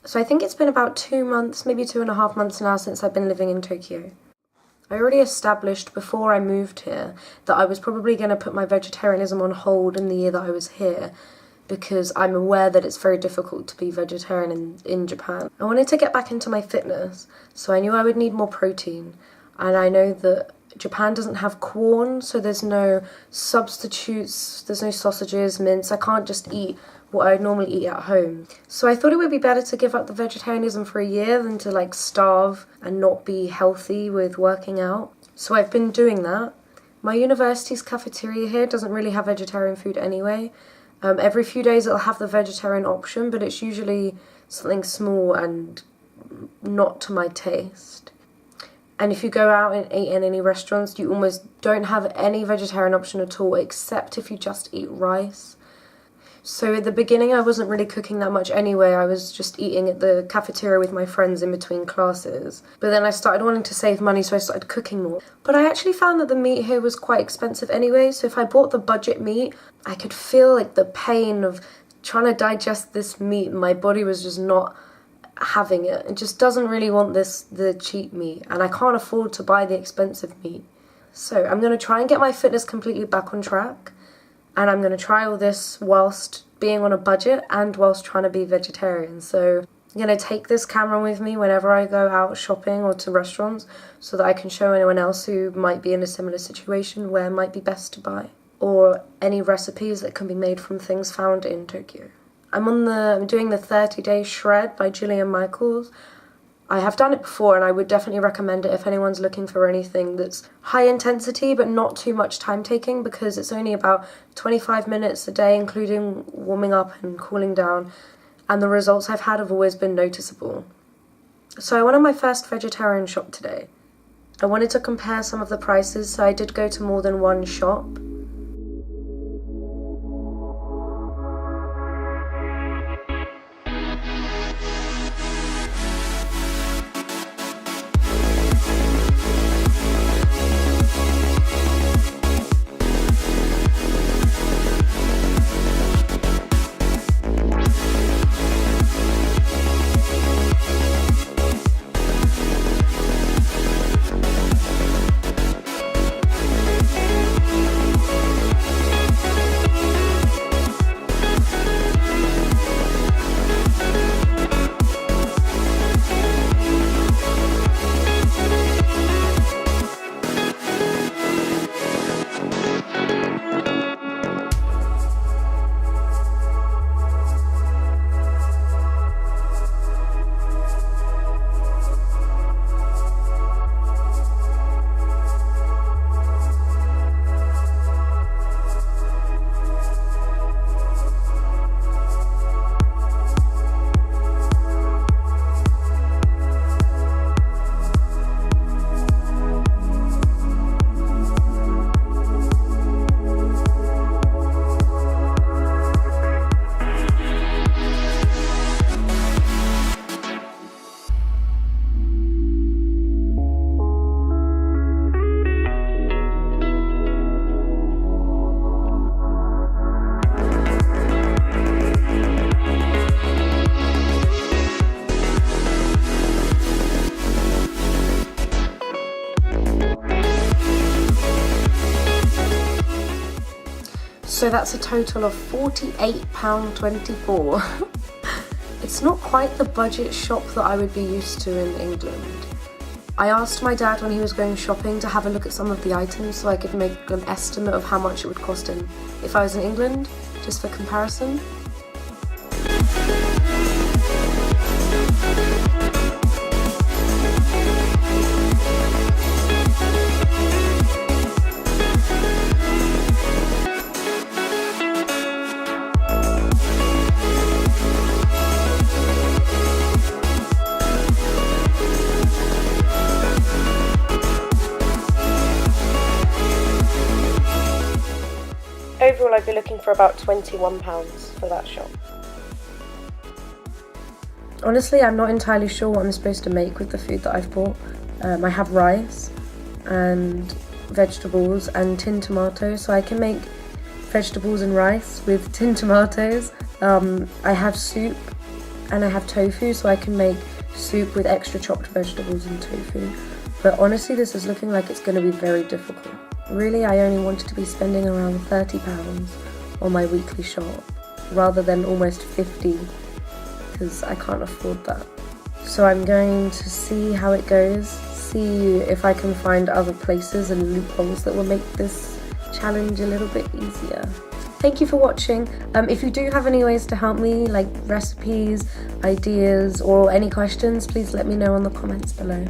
So I think it's been about 2 months, maybe 2.5 months now since I've been living in Tokyo. I already established before I moved here that I was probably going to put my vegetarianism on hold in the year that I was here, because I'm aware that it's very difficult to be vegetarian in Japan. I wanted to get back into my fitness, so I knew I would need more protein. And I know that Japan doesn't have corn, so there's no substitutes, there's no sausages, mince. I can't just eat what I would normally eat at home. So I thought it would be better to give up the vegetarianism for a year than to like starve and not be healthy with working out. So I've been doing that. My university's cafeteria here doesn't really have vegetarian food anyway. Every few days it'll have the vegetarian option, but it's usually something small and not to my taste. And if you go out and eat in any restaurants, you almost don't have any vegetarian option at all, except if you just eat rice. So at the beginning I wasn't really cooking that much anyway, I was just eating at the cafeteria with my friends in between classes. But then I started wanting to save money, so I started cooking more. But I actually found that the meat here was quite expensive anyway, so if I bought the budget meat, I could feel like the pain of trying to digest this meat. My body was just not having it. It just doesn't really want the cheap meat, and I can't afford to buy the expensive meat. So I'm going to try and get my fitness completely back on track, and I'm going to try all this whilst being on a budget and whilst trying to be vegetarian. So I'm going to take this camera with me whenever I go out shopping or to restaurants, so that I can show anyone else who might be in a similar situation where it might be best to buy, or any recipes that can be made from things found in Tokyo. I'm doing the 30-day shred by Gillian Michaels. I have done it before, and I would definitely recommend it if anyone's looking for anything that's high intensity but not too much time taking, because it's only about 25 minutes a day, including warming up and cooling down, and the results I've had have always been noticeable. So I went on my first vegetarian shop today. I wanted to compare some of the prices, so I did go to more than one shop. So that's a total of £48.24. It's not quite the budget shop that I would be used to in England. I asked my dad when he was going shopping to have a look at some of the items so I could make an estimate of how much it would cost him if I was in England, just for comparison. Overall, I'd be looking for about £21 for that shop. Honestly, I'm not entirely sure what I'm supposed to make with the food that I've bought. I have rice and vegetables and tinned tomatoes, so I can make vegetables and rice with tinned tomatoes. I have soup And I have tofu, so I can make soup with extra chopped vegetables and tofu. But honestly, this is looking like it's going to be very difficult. Really, I only wanted to be spending around £30 on my weekly shop, rather than almost 50, because I can't afford that. So I'm going to see how it goes, see if I can find other places and loopholes that will make this challenge a little bit easier. Thank you for watching. If you do have any ways to help me, like recipes, ideas, or any questions, please let me know in the comments below.